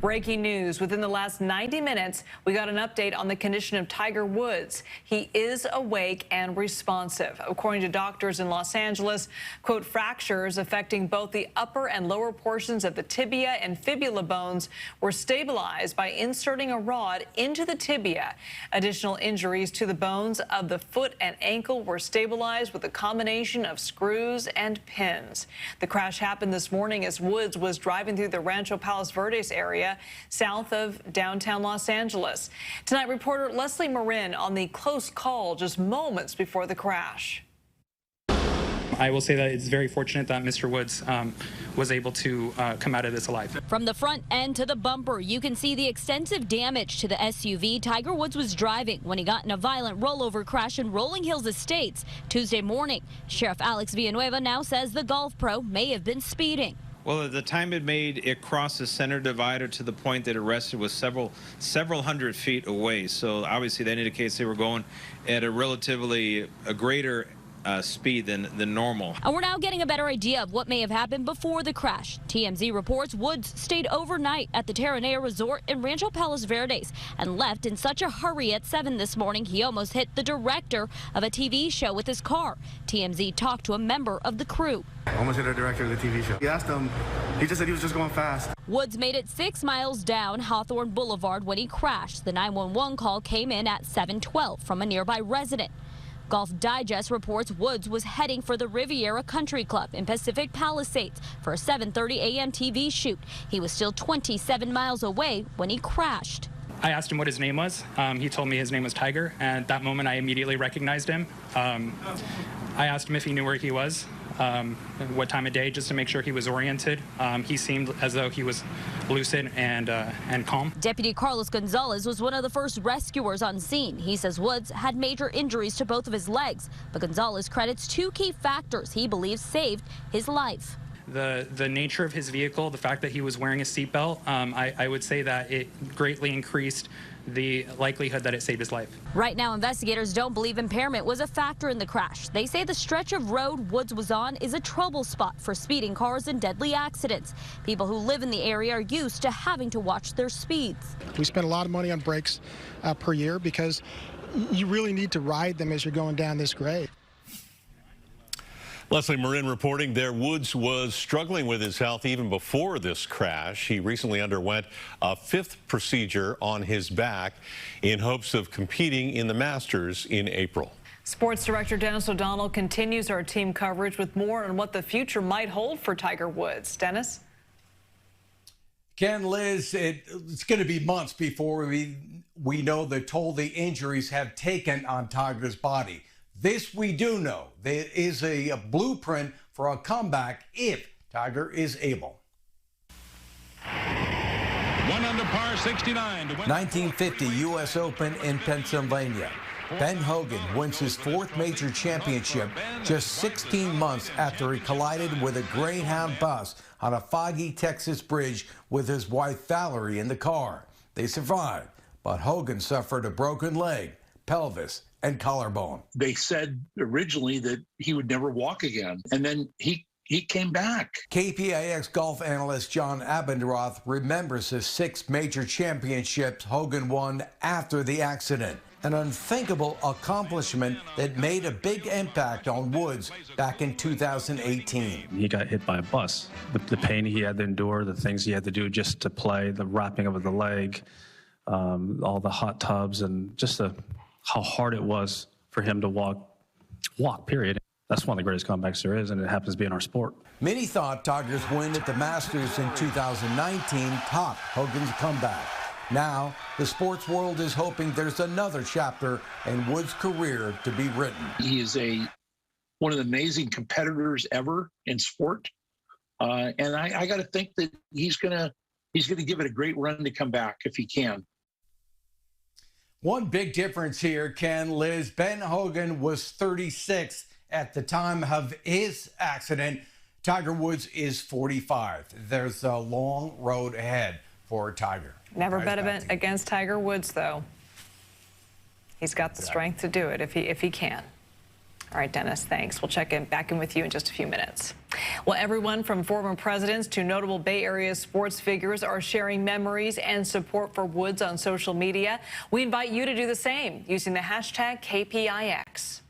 Breaking news. Within the last 90 minutes, we got an update on the condition of Tiger Woods. He is awake and responsive. According to doctors in Los Angeles, quote, fractures affecting both the upper and lower portions of the tibia and fibula bones were stabilized by inserting a rod into the tibia. Additional injuries to the bones of the foot and ankle were stabilized with a combination of screws and pins. The crash happened this morning as Woods was driving through the Rancho Palos Verdes area south of downtown Los Angeles. Tonight, reporter Lesley Marin on the close call just moments before the crash. I will say that it's very fortunate that Mr. Woods was able to come out of this alive. From the front end to the bumper, you can see the extensive damage to the SUV Tiger Woods was driving when he got in a violent rollover crash in Rolling Hills Estates Tuesday morning. Sheriff Alex Villanueva now says the golf pro may have been speeding. Well, at the time it crossed the center divider to the point that it rested was several hundred feet away. So obviously that indicates they were going at a relatively greater speed than normal. And we're now getting a better idea of what may have happened before the crash. TMZ reports Woods stayed overnight at the Terranea Resort in Rancho Palos Verdes and left in such a hurry at 7 this morning he almost hit the director of a TV show with his car. TMZ talked to a member of the crew. Almost hit the director of the TV show. He asked him, he just said he was just going fast. Woods made it 6 miles down Hawthorne Boulevard when he crashed. The 911 call came in at 7:12 from a nearby resident. Golf Digest reports Woods was heading for the Riviera Country Club in Pacific Palisades for a 7:30 a.m. TV shoot. He was still 27 miles away when he crashed. I asked him what his name was. He told me his name was Tiger, and at that moment I immediately recognized him. I asked him if he knew where he was, what time of day, just to make sure he was oriented. He seemed as though he was lucid and calm. Deputy Carlos Gonzalez was one of the first rescuers on scene. He says Woods had major injuries to both of his legs, but Gonzalez credits 2 key factors he believes saved his life. The nature of his vehicle, the fact that he was wearing a seatbelt, I would say that it greatly increased the likelihood that it saved his life. Right now, investigators don't believe impairment was a factor in the crash. They say the stretch of road Woods was on is a trouble spot for speeding cars and deadly accidents. People who live in the area are used to having to watch their speeds. We spend a lot of money on brakes per year because you really need to ride them as you're going down this grade. Lesley Marin reporting there. Woods was struggling with his health even before this crash. He recently underwent a 5th procedure on his back in hopes of competing in the Masters in April. Sports director Dennis O'Donnell continues our team coverage with more on what the future might hold for Tiger Woods. Dennis? Ken, Liz, it's going to be months before we know the toll the injuries have taken on Tiger's body. This we do know. There is a blueprint for a comeback if Tiger is able. 1 under par 69 to win. 1950 U.S. Open in Pennsylvania. Ben Hogan wins his 4th major championship just 16 months after he collided with a Greyhound bus on a foggy Texas bridge with his wife Valerie in the car. They survived, but Hogan suffered a broken leg, pelvis, and collarbone. They said originally that he would never walk again, and then he came back. KPIX golf analyst John Abendroth remembers his 6 major championships Hogan won after the accident, an unthinkable accomplishment that made a big impact on Woods back in 2018. He got hit by a bus. With the pain he had to endure, the things he had to do just to play, the wrapping of the leg, all the hot tubs, and just how hard it was for him to walk, period. That's one of the greatest comebacks there is, and it happens to be in our sport. Many thought Tiger's win at the Masters in 2019 topped Hogan's comeback. Now, the sports world is hoping there's another chapter in Woods' career to be written. He is one of the amazing competitors ever in sport, and I got to think that he's gonna give it a great run to come back if he can. One big difference here, Ken, Liz. Ben Hogan was 36 at the time of his accident. Tiger Woods is 45. There's a long road ahead for Tiger. Never bet against Tiger Woods, though. He's got the strength to do it if he can. All right, Dennis, thanks. We'll check back in with you in just a few minutes. Well, everyone from former presidents to notable Bay Area sports figures are sharing memories and support for Woods on social media. We invite you to do the same using the hashtag KPIX.